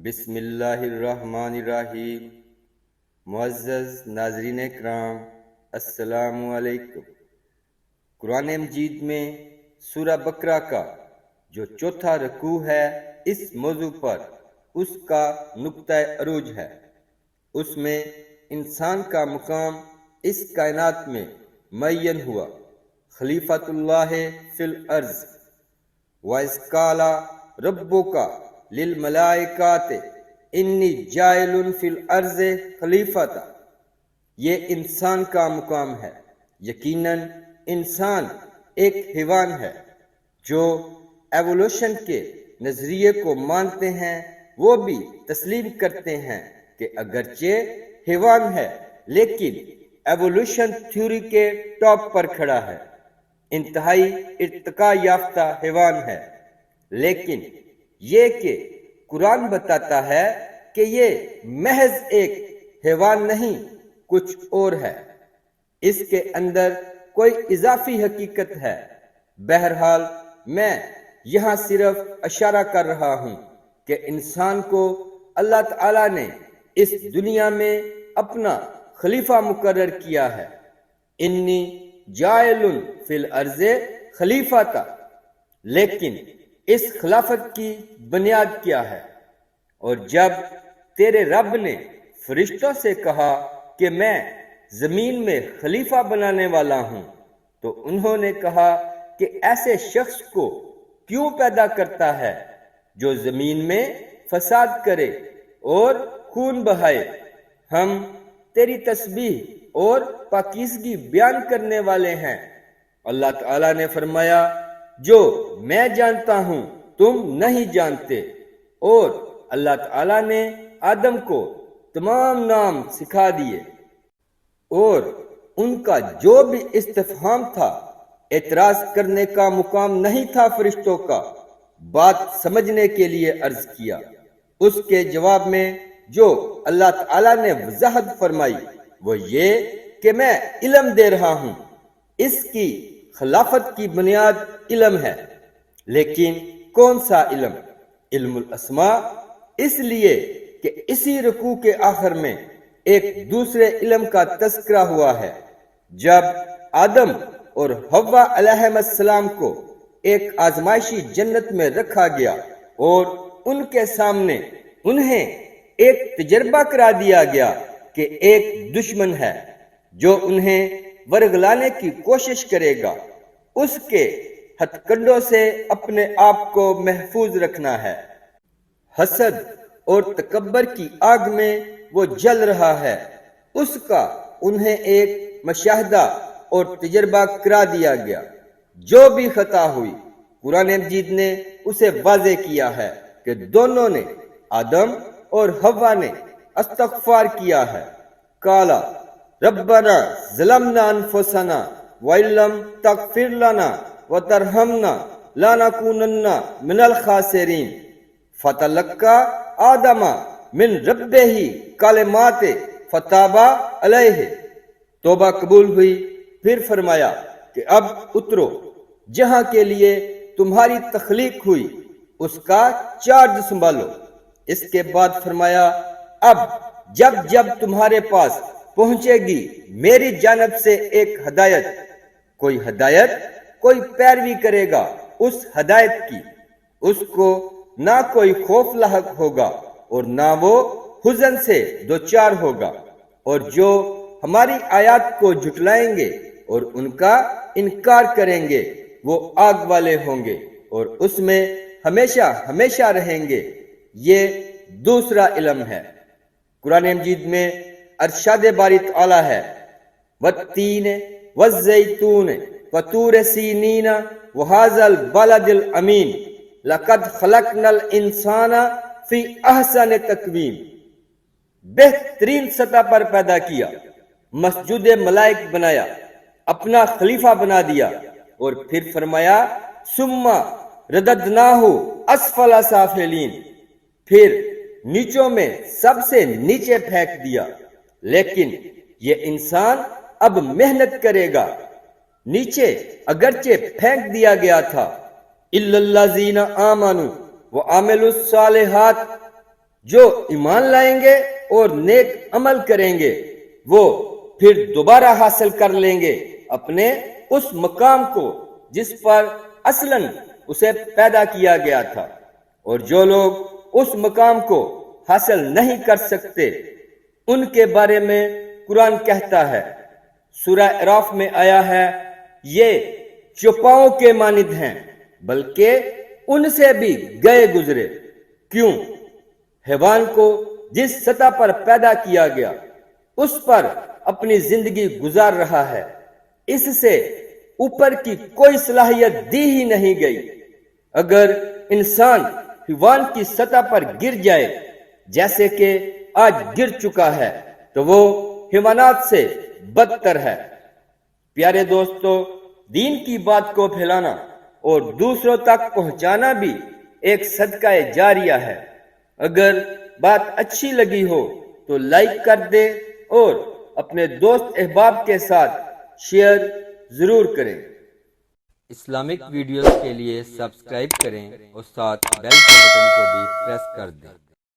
بسم اللہ الرحمن الرحیم۔ معزز ناظرین کرام، السلام علیکم۔ قرآن مجید میں سورہ بقرہ کا جو چوتھا رکوع ہے، اس موضوع پر اس کا نقطہ عروج ہے۔ اس میں انسان کا مقام اس کائنات میں معین ہوا۔ خلیفۃ اللہ فی الارض، وَإِذْ قَالَ رَبُّكَ لِلْمَلَائِكَةِ إِنِّي جَاعِلٌ فِي الْأَرْضِ خلیفۃ۔ یہ انسان کا مقام ہے۔ یقیناً انسان ایک حیوان ہے۔ جو ایوولوشن کے نظریے کو مانتے ہیں وہ بھی تسلیم کرتے ہیں کہ اگرچہ حیوان ہے لیکن ایوولوشن تھیوری کے ٹاپ پر کھڑا ہے، انتہائی ارتقاء یافتہ حیوان ہے۔ لیکن یہ کہ قرآن بتاتا ہے کہ یہ محض ایک حیوان نہیں، کچھ اور ہے، اس کے اندر کوئی اضافی حقیقت ہے۔ بہرحال میں یہاں صرف اشارہ کر رہا ہوں کہ انسان کو اللہ تعالی نے اس دنیا میں اپنا خلیفہ مقرر کیا ہے۔ انی جاعل فی الارض خلیفۃ، لیکن اس خلافت کی بنیاد کیا ہے؟ اور جب تیرے رب نے فرشتوں سے کہا کہ میں زمین میں خلیفہ بنانے والا ہوں، تو انہوں نے کہا کہ ایسے شخص کو کیوں پیدا کرتا ہے جو زمین میں فساد کرے اور خون بہائے؟ ہم تیری تسبیح اور پاکیزگی بیان کرنے والے ہیں۔ اللہ تعالیٰ نے فرمایا، جو میں جانتا ہوں تم نہیں جانتے۔ اور اللہ تعالیٰ نے آدم کو تمام نام سکھا دیے، اور ان کا جو بھی استفہام تھا، اعتراض کرنے کا مقام نہیں تھا فرشتوں کا، بات سمجھنے کے لیے عرض کیا۔ اس کے جواب میں جو اللہ تعالیٰ نے وضاحت فرمائی وہ یہ کہ میں علم دے رہا ہوں۔ اس کی خلافت کی بنیاد علم ہے، لیکن کون سا علم؟ علم الاسماء، اس لیے کہ اسی رکوع کے آخر میں ایک دوسرے علم کا تذکرہ ہوا ہے۔ جب آدم اور حوا علیہ السلام کو ایک آزمائشی جنت میں رکھا گیا اور ان کے سامنے انہیں ایک تجربہ کرا دیا گیا کہ ایک دشمن ہے جو انہیں ورگلانے کی کوشش کرے گا، اس کے ہتھ کنڈوں سے اپنے آپ کو محفوظ رکھنا ہے۔ حسد اور تکبر کی آگ میں وہ جل رہا ہے، اس کا انہیں ایک مشاہدہ اور تجربہ کرا دیا گیا۔ جو بھی خطا ہوئی، قرآن مجید نے اسے واضح کیا ہے کہ دونوں نے، آدم اور حوا نے، استغفار کیا ہے۔ قالا ربنا ظلمنا انفسنا وَإِن لَّمْ تَغْفِرْ لَنَا وَتَرْحَمْنَا لَنَكُونَنَّ مِنَ الْخَاسِرِينَ فَتَلَقَّىٰ آدَمَ مِن رَّبِّهِ کلمات فَتَابَ عَلَيْهِ۔ توبہ قبول ہوئی، پھر فرمایا کہ اب اترو، جہاں کے لیے تمہاری تخلیق ہوئی اس کا چارج سنبھالو۔ اس کے بعد فرمایا، اب جب تمہارے پاس پہنچے گی میری جانب سے ایک ہدایت، کوئی پیروی کرے گا اس ہدایت کی، اس کو نہ کوئی خوف لاحق ہوگا اور نہ وہ حزن سے دوچار ہوگا۔ اور جو ہماری آیات کو جھٹلائیں گے اور ان کا انکار کریں گے وہ آگ والے ہوں گے اور اس میں ہمیشہ ہمیشہ رہیں گے۔ یہ دوسرا علم ہے۔ قرآن مجید میں ارشاد باری تعالی ہے، والتین والزیتون وطور سینین وہذا البلد الامین لقد خلقنا الانسان فی احسن تقویم۔ بہترین سطح پر پیدا کیا، مسجود ملائک بنایا، اپنا خلیفہ بنا دیا، اور پھر فرمایا ثم رددناہ اسفل سافلین، پھر نیچوں میں سب سے نیچے پھینک دیا۔ لیکن یہ انسان اب محنت کرے گا۔ نیچے اگرچہ پھینک دیا گیا تھا، الا الذین آمنوا وعملوا الصالحات جو ایمان لائیں گے اور نیک عمل کریں گے وہ پھر دوبارہ حاصل کر لیں گے اپنے اس مقام کو جس پر اصلاً اسے پیدا کیا گیا تھا، اور جو لوگ اس مقام کو حاصل نہیں کر سکتے ان کے بارے میں قرآن کہتا ہے، سورہ اعراف میں آیا ہے، یہ چوپاؤں کے مانند ہیں بلکہ ان سے بھی گئے گزرے۔ کیوں؟ حیوان کو جس سطح پر پیدا کیا گیا اس پر اپنی زندگی گزار رہا ہے، اس سے اوپر کی کوئی صلاحیت دی ہی نہیں گئی۔ اگر انسان حیوان کی سطح پر گر جائے جیسے کہ آج گر چکا ہے تو وہ حیوانات سے بدتر ہے۔ پیارے دوستو، دین کی بات کو پھیلانا اور دوسروں تک پہنچانا بھی ایک صدقہ جاریہ ہے۔ اگر بات اچھی لگی ہو تو لائک کر دے اور اپنے دوست احباب کے ساتھ شیئر ضرور کریں۔ اسلامک ویڈیوز کے لیے سبسکرائب کریں اور ساتھ بیل کے بٹن کو بھی پریس کر دیں۔